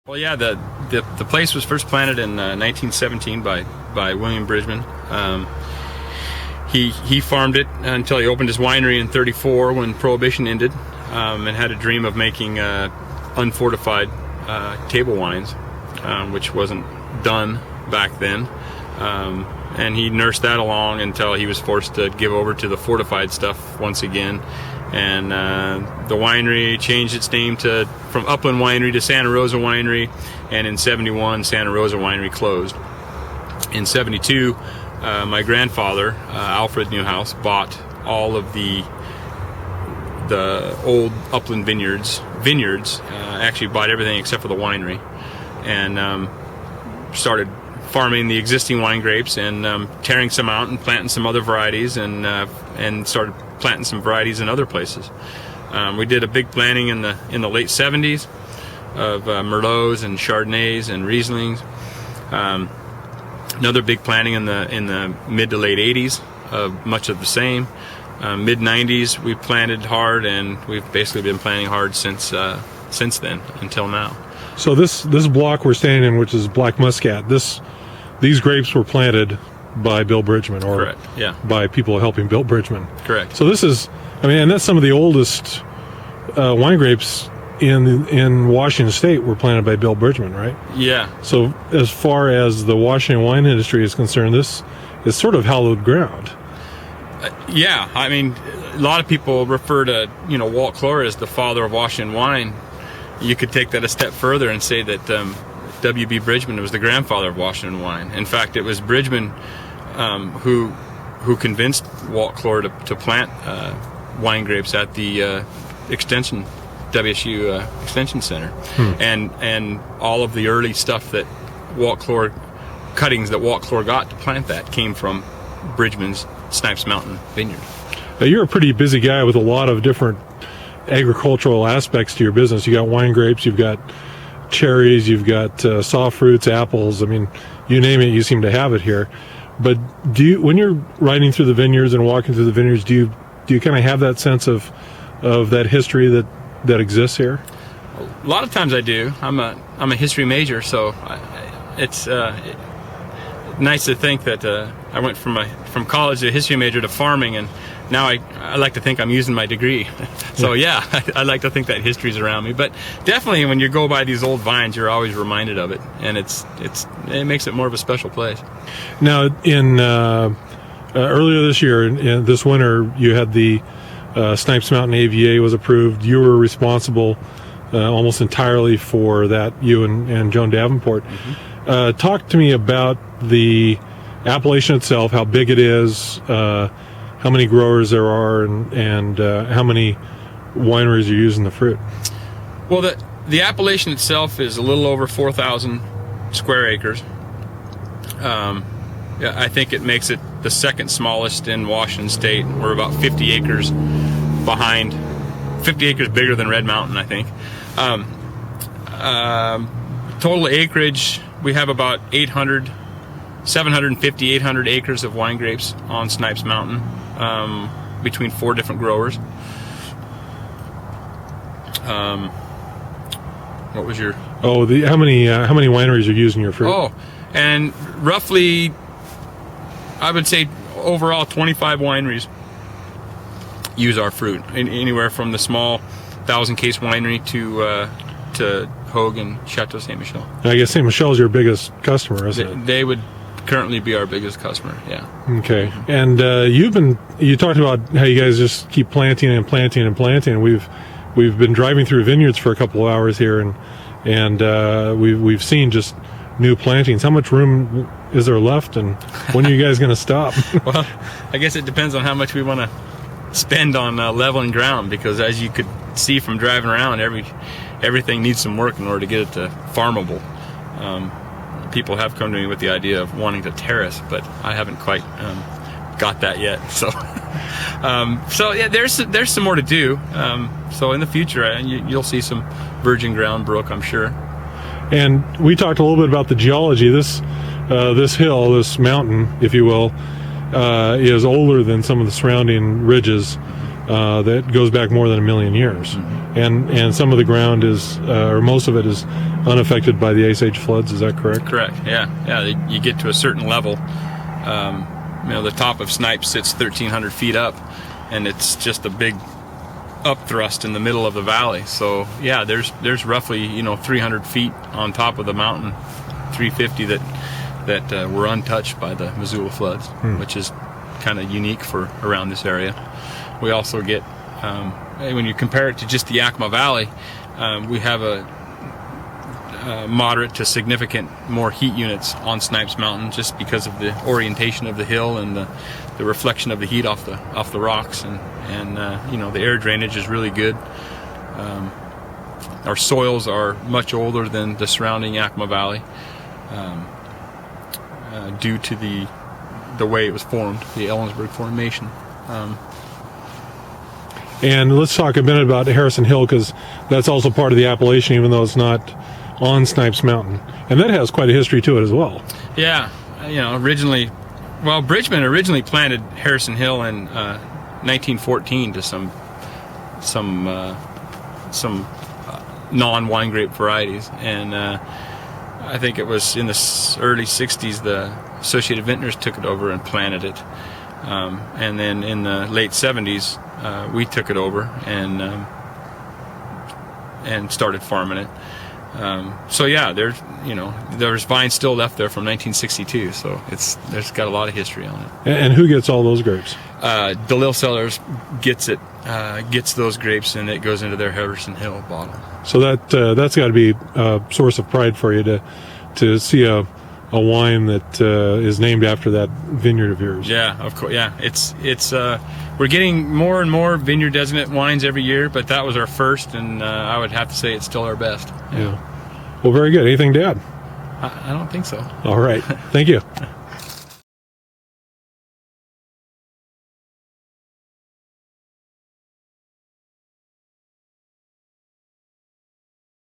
Well, yeah, the place was first planted in 1917 by William Bridgman. He farmed it until he opened his winery in '34 when Prohibition ended, and had a dream of making unfortified table wines, which wasn't done back then. And he nursed that along until he was forced to give over to the fortified stuff once again. And the winery changed its name from Upland Winery to Santa Rosa Winery, and in '71 Santa Rosa Winery closed. In '72 my grandfather, Alfred Newhouse, bought all of the old Upland Vineyards, actually bought everything except for the winery, and started farming the existing wine grapes and tearing some out and planting some other varieties, and started planting some varieties in other places. We did a big planting in the late '70s of Merlots and Chardonnays and Rieslings. Another big planting in the mid to late '80s of much of the same. Mid '90s we planted hard, and we've basically been planting hard since then until now. So this block we're standing in, which is Black Muscat, these grapes were planted by Bill Bridgman, or correct, yeah, by people helping Bill Bridgman. Correct. So this is, and that's some of the oldest wine grapes in Washington State were planted by Bill Bridgman, right? Yeah. So as far as the Washington wine industry is concerned, this is sort of hallowed ground. Yeah, a lot of people refer to Walt Clore as the father of Washington wine. You could take that a step further and say that W.B. Bridgman was the grandfather of Washington wine. In fact, it was Bridgman who convinced Walt Clore to plant wine grapes at the WSU Extension Center, and all of the early stuff that cuttings that Walt Clore got to plant that came from Bridgman's Snipes Mountain Vineyard. Now, you're a pretty busy guy with a lot of different agricultural aspects to your business. You got wine grapes, you've got cherries, you've got soft fruits, apples. You name it, you seem to have it here. But when you're riding through the vineyards and walking through the vineyards, do you kind of have that sense of that history that exists here? A lot of times I do. I'm a history major, so it's nice to think that I went from college to a history major to farming, and now I like to think I'm using my degree. So yeah, I like to think that history's around me. But definitely, when you go by these old vines, you're always reminded of it, and it makes it more of a special place. Now, in earlier this year, in this winter, you had the Snipes Mountain AVA was approved. You were responsible almost entirely for that, you and Joan Davenport. Mm-hmm. Talk to me about the appellation itself, how big it is, how many growers there are, and how many wineries are using the fruit. Well, the appellation itself is a little over 4,000 square acres. I think it makes it the second smallest in Washington State. We're about 50 acres behind, 50 acres bigger than Red Mountain, I think. Total acreage, we have about 750, 800 acres of wine grapes on Snipes Mountain, between 4 different growers. What was your... how many wineries are using your fruit? Oh, and roughly, I would say overall 25 wineries use our fruit, anywhere from the small 1,000-case winery to Hogue and Chateau Saint Michel. I guess Saint Michel is your biggest customer, isn't it? They would currently be our biggest customer, yeah. Okay, and you talked about how you guys just keep planting and planting and planting. We've been driving through vineyards for a couple of hours here, and we've seen just new plantings. How much room is there left, and when are you guys going to stop? Well, I guess it depends on how much we want to spend on leveling ground, because as you could see from driving around, everything needs some work in order to get it to farmable. People have come to me with the idea of wanting to terrace, but I haven't quite got that yet. So, so yeah, there's some more to do. So in the future, you'll see some virgin ground brook, I'm sure. And we talked a little bit about the geology. This hill, this mountain, if you will, is older than some of the surrounding ridges. that goes back more than 1 million years, and some of the ground is, or most of it is, unaffected by the Ice Age floods. Is that correct? Correct. Yeah. You get to a certain level. The top of Snipes sits 1,300 feet up, and it's just a big upthrust in the middle of the valley. So yeah, there's roughly 300 feet on top of the mountain, 350 that were untouched by the Missoula floods, which is kind of unique for around this area. We also get, when you compare it to just the Yakima Valley, we have a moderate to significant more heat units on Snipes Mountain, just because of the orientation of the hill and the reflection of the heat off the rocks, and the air drainage is really good. Our soils are much older than the surrounding Yakima Valley, due to the way it was formed, the Ellensburg Formation. And let's talk a minute about Harrison Hill, because that's also part of the appellation, even though it's not on Snipes Mountain, and that has quite a history to it as well. Yeah, Bridgman originally planted Harrison Hill in 1914 to some non-wine grape varieties, and I think it was in the early 60s the Associated Vintners took it over and planted it, and then in the late 70s we took it over and started farming it. So yeah, there's vines still left there from 1962, so there's got a lot of history on it. And who gets all those grapes? DeLille Cellars gets those grapes, and it goes into their Harrison Hill bottle. So that's got to be a source of pride for you to see a wine that is named after that vineyard of yours. Yeah, of course. Yeah, it's we're getting more and more vineyard designate wines every year, but that was our first, and I would have to say it's still our best. Yeah. Well, very good. Anything to add? I don't think so. All right. Thank you.